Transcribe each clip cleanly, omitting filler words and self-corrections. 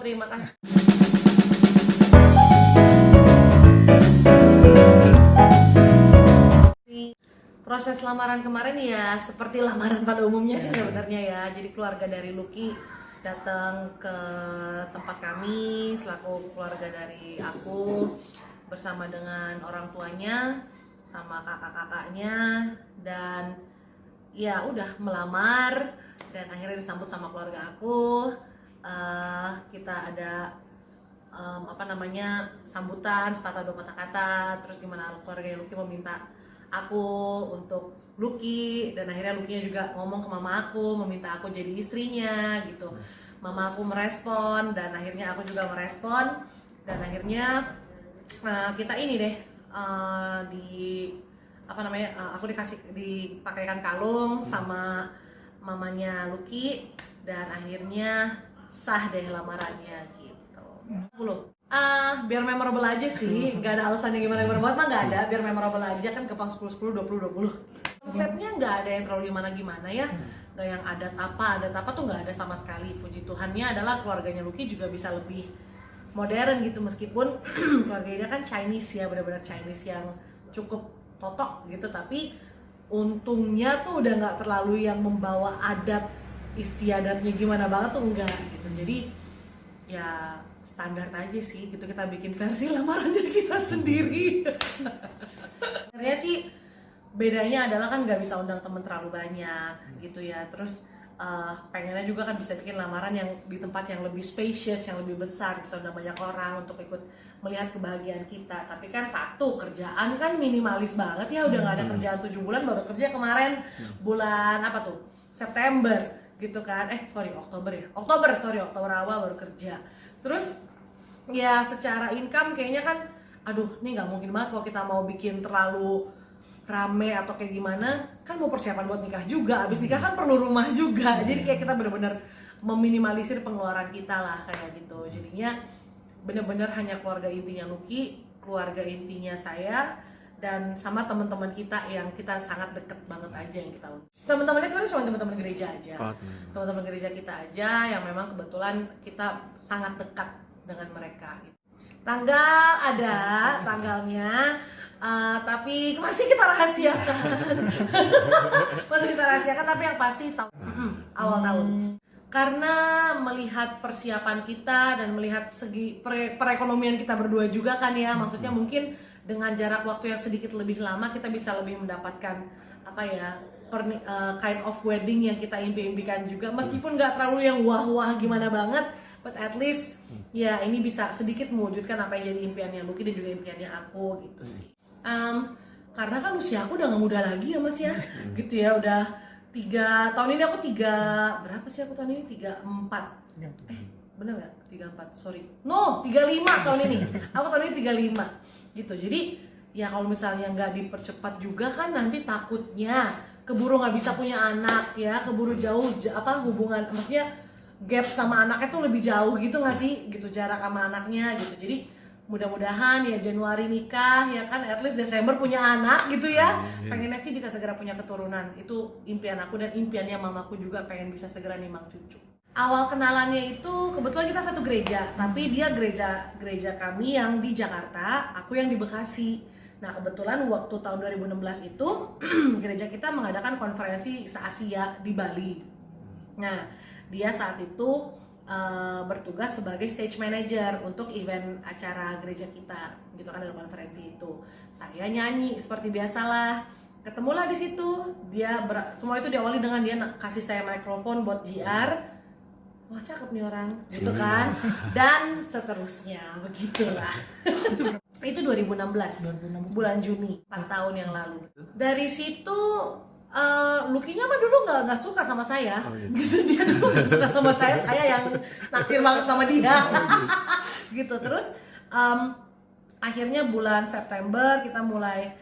terima kasih. Proses lamaran kemarin ya seperti lamaran pada umumnya sih sebenarnya ya. Jadi keluarga dari Lucky datang ke tempat kami selaku keluarga dari aku bersama dengan orang tuanya sama kakak-kakaknya, dan ya udah melamar dan akhirnya disambut sama keluarga aku. Kita ada sambutan sepatah dua patah kata, terus gimana keluarga Lucky meminta aku untuk Lucky, dan akhirnya Lucky juga ngomong ke mama aku meminta aku jadi istrinya gitu. Mama aku merespon dan akhirnya aku juga merespon, dan akhirnya kita ini deh aku dipakaikan kalung sama mamanya Lucky, dan akhirnya sah deh lamarannya gitu. Biar memorable aja sih, nggak ada alasan yang gimana banget mah nggak ada, biar memorable aja kan, Kepang 10-10, 20-20. Konsepnya nggak ada yang terlalu gimana-gimana ya, nggak yang adat apa tuh nggak ada sama sekali. Puji Tuhannya adalah keluarganya Lucky juga bisa lebih modern gitu, meskipun keluarganya kan Chinese ya, benar-benar Chinese yang cukup totok gitu, tapi untungnya tuh udah nggak terlalu yang membawa adat istiadatnya gimana banget tuh, enggak gitu. Jadi ya standar aja sih gitu, kita bikin versi lamarannya kita sendiri. Sebenarnya sih bedanya adalah kan nggak bisa undang temen terlalu banyak gitu ya, terus pengennya juga kan bisa bikin lamaran yang di tempat yang lebih spacious, yang lebih besar, bisa undang banyak orang untuk ikut melihat kebahagiaan kita. Tapi kan satu, kerjaan kan minimalis banget ya, udah nggak ada kerjaan 7 bulan, baru kerja kemarin bulan apa tuh, September gitu kan, Oktober awal baru kerja. Terus ya secara income kayaknya kan aduh ini nggak mungkin banget kalau kita mau bikin terlalu rame atau kayak gimana, kan mau persiapan buat nikah juga, abis nikah kan perlu rumah juga. Jadi kayak kita bener-bener meminimalisir pengeluaran kita lah kayak gitu. Jadinya bener-bener hanya keluarga intinya Lucky, keluarga intinya saya, dan sama teman-teman kita yang kita sangat deket banget aja yang kita undang. Teman-temannya sebenarnya cuma teman-teman gereja aja, teman-teman gereja kita aja yang memang kebetulan kita sangat dekat dengan mereka. Tanggal ada tanggalnya, tapi masih kita rahasiakan. Tapi yang pasti awal tahun. Karena melihat persiapan kita dan melihat segi perekonomian kita berdua juga kan ya, maksudnya mungkin dengan jarak waktu yang sedikit lebih lama kita bisa lebih mendapatkan kind of wedding yang kita impi-impikan juga, meskipun nggak terlalu yang wah-wah gimana banget, but at least ya ini bisa sedikit mewujudkan apa yang jadi impiannya Lucky dan juga impiannya aku gitu sih. Karena kan usia aku udah nggak muda lagi ya Mas ya, gitu ya, udah 3 tahun ini aku 34 bener nggak? 35 tahun ini, aku tahun ini 35 gitu. Jadi ya kalau misalnya nggak dipercepat juga kan nanti takutnya keburu nggak bisa punya anak ya, keburu jauh hubungan, maksudnya gap sama anaknya tuh lebih jauh gitu nggak sih, gitu jarak sama anaknya gitu. Jadi mudah-mudahan ya Januari nikah ya kan, at least Desember punya anak gitu ya. Pengennya sih bisa segera punya keturunan, itu impian aku dan impiannya mamaku juga, pengen bisa segera nimang cucu. Awal kenalannya itu kebetulan kita satu gereja, tapi dia gereja kami yang di Jakarta, aku yang di Bekasi. Nah kebetulan waktu tahun 2016 itu gereja kita mengadakan konferensi se-Asia di Bali. Nah dia saat itu bertugas sebagai stage manager untuk event acara gereja kita gitu kan, dalam konferensi itu saya nyanyi seperti biasalah, ketemulah di situ dia. Semua itu diawali dengan dia kasih saya mikrofon buat JR, wah cakep nih orang gitu kan, dan seterusnya begitulah. Itu 2016 bulan Juni, 4 tahun yang lalu. Dari situ Lucky-nya mah dulu nggak suka sama saya, gitu. Dia dulu nggak suka sama saya yang naksir banget sama dia, gitu. Terus akhirnya bulan September kita mulai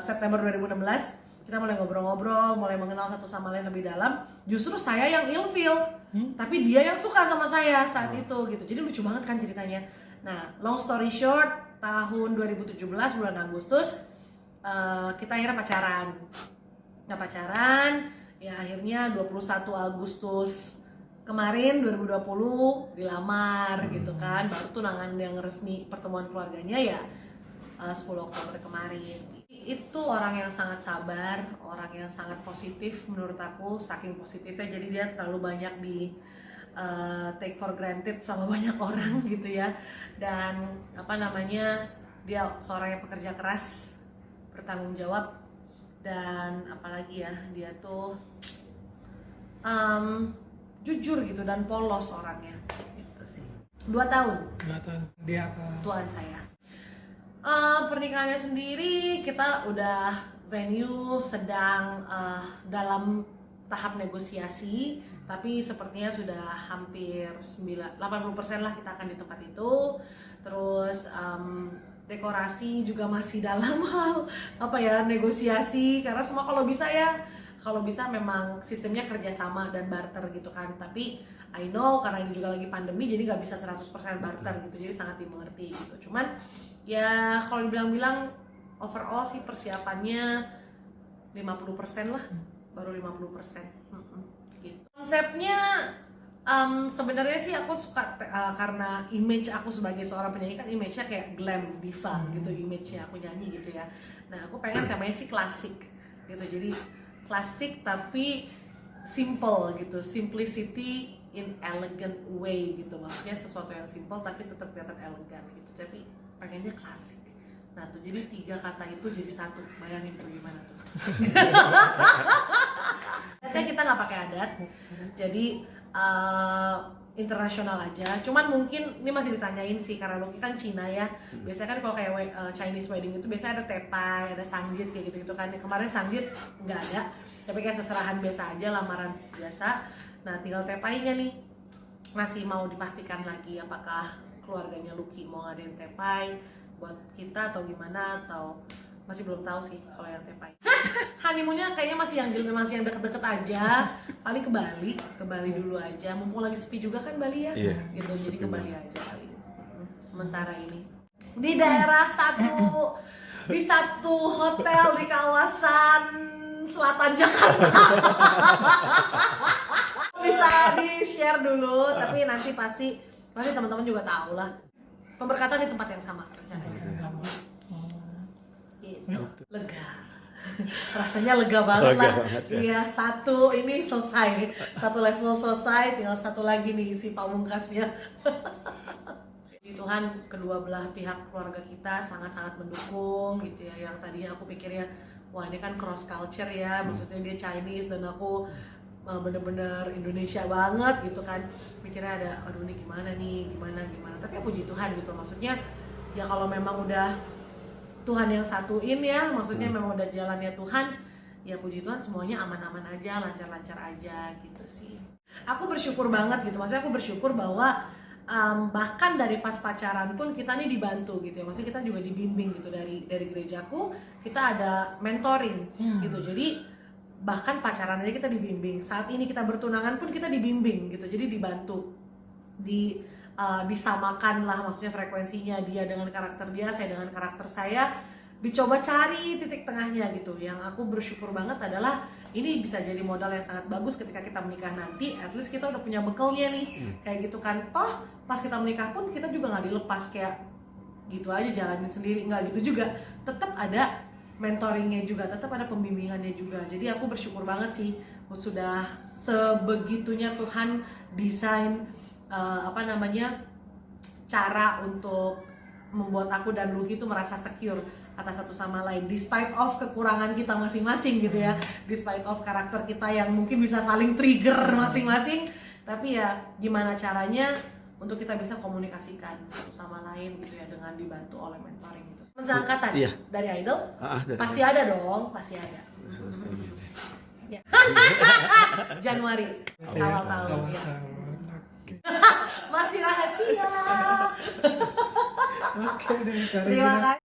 September 2016 kita mulai ngobrol-ngobrol, mulai mengenal satu sama lain lebih dalam. Justru saya yang ilfeel, tapi dia yang suka sama saya saat itu, gitu. Jadi lucu banget kan ceritanya. Nah, long story short, tahun 2017 bulan Agustus kita akhirnya pacaran ya, akhirnya 21 Agustus kemarin 2020 dilamar gitu kan, baru tunangan yang resmi pertemuan keluarganya ya 10 Oktober kemarin. Itu orang yang sangat sabar, orang yang sangat positif menurut aku, saking positifnya jadi dia terlalu banyak di take for granted sama banyak orang gitu ya. Dan dia seorang yang pekerja keras, bertanggung jawab, dan apalagi ya dia tuh jujur gitu dan polos orangnya gitu sih. 2 tahun Dia apa? tuan saya. Pernikahannya sendiri kita udah venue sedang dalam tahap negosiasi, tapi sepertinya sudah hampir 80% lah kita akan di tempat itu. Terus dekorasi juga masih dalam hal negosiasi, karena semua kalau bisa memang sistemnya kerjasama dan barter gitu kan. Tapi I know karena ini juga lagi pandemi jadi nggak bisa 100% barter gitu, jadi sangat dimengerti gitu. Cuman ya kalau dibilang overall sih persiapannya 50% lah, baru 50%. Gitu. Konsepnya sebenarnya sih aku suka karena image aku sebagai seorang penyanyi kan image-nya kayak glam diva gitu, image-nya aku nyanyi gitu ya. Nah aku pengen temanya sih klasik gitu, jadi klasik tapi simple gitu, simplicity in elegant way gitu, maksudnya sesuatu yang simple tapi tetap kelihatan elegan gitu, tapi pengennya klasik. Nah tuh jadi 3 kata itu jadi satu, bayangin tuh gimana tuh. Kan kita nggak pakai adat, jadi internasional aja. Cuman mungkin ini masih ditanyain sih karena Lucky kan Cina ya. Biasanya kan kalau kayak Chinese wedding itu biasanya ada tepai, ada sanggit kayak gitu-gitu kan. Kemarin sanggit nggak ada, tapi kayak seserahan biasa aja, lamaran biasa. Nah tinggal tepainya nih, masih mau dipastikan lagi apakah keluarganya Lucky mau ngadain tepai buat kita atau gimana, atau masih belum tahu sih kalau yang tepai. Honeymoonnya kayaknya masih yang deket-deket aja, paling ke Bali dulu aja, mumpung lagi sepi juga kan Bali ya, gitu, jadi ke Bali aja kali sementara ini di daerah di satu hotel di kawasan selatan Jakarta. Bisa di share dulu, tapi nanti pasti teman-teman juga tahu lah. Pemberkatan di tempat yang sama rencananya. Gitu. Lega. Rasanya lega banget lah. Iya, satu ini selesai, satu level selesai, tinggal satu lagi nih si pamungkasnya. Di Tuhan kedua belah pihak keluarga kita sangat-sangat mendukung gitu ya. Yang tadinya aku pikirnya wah ini kan cross culture ya, maksudnya dia Chinese dan aku bener-bener Indonesia banget gitu kan, mikirnya ada aduh ini gimana tapi ya puji Tuhan gitu, maksudnya ya kalau memang udah Tuhan yang satuin ya, maksudnya memang udah jalannya Tuhan ya puji Tuhan semuanya aman-aman aja, lancar-lancar aja gitu sih. Aku bersyukur banget gitu, maksudnya aku bersyukur bahwa bahkan dari pas pacaran pun kita nih dibantu gitu ya, maksudnya kita juga dibimbing gitu dari gerejaku, kita ada mentoring gitu, jadi bahkan pacaran aja kita dibimbing, saat ini kita bertunangan pun kita dibimbing gitu, jadi dibantu, disamakan lah, maksudnya frekuensinya dia dengan karakter dia, saya dengan karakter saya, dicoba cari titik tengahnya gitu. Yang aku bersyukur banget adalah ini bisa jadi modal yang sangat bagus ketika kita menikah nanti, at least kita udah punya bekalnya nih, kayak gitu kan. Toh pas kita menikah pun kita juga nggak dilepas kayak gitu aja jalanin sendiri, nggak gitu juga, tetap ada mentoringnya juga, tetap ada pembimbingannya juga. Jadi aku bersyukur banget sih sudah sebegitunya Tuhan desain cara untuk membuat aku dan Lucky itu merasa secure atas satu sama lain, despite of kekurangan kita masing-masing gitu ya, despite of karakter kita yang mungkin bisa saling trigger masing-masing, tapi ya gimana caranya untuk kita bisa komunikasikan satu sama lain gitu ya, dengan dibantu oleh mentoring gitu. Seangkatan dari Idol? Pasti ada dong, pasti ada. Ya. Januari awal tahun ya. Masih rahasia. Oke, Terima kasih.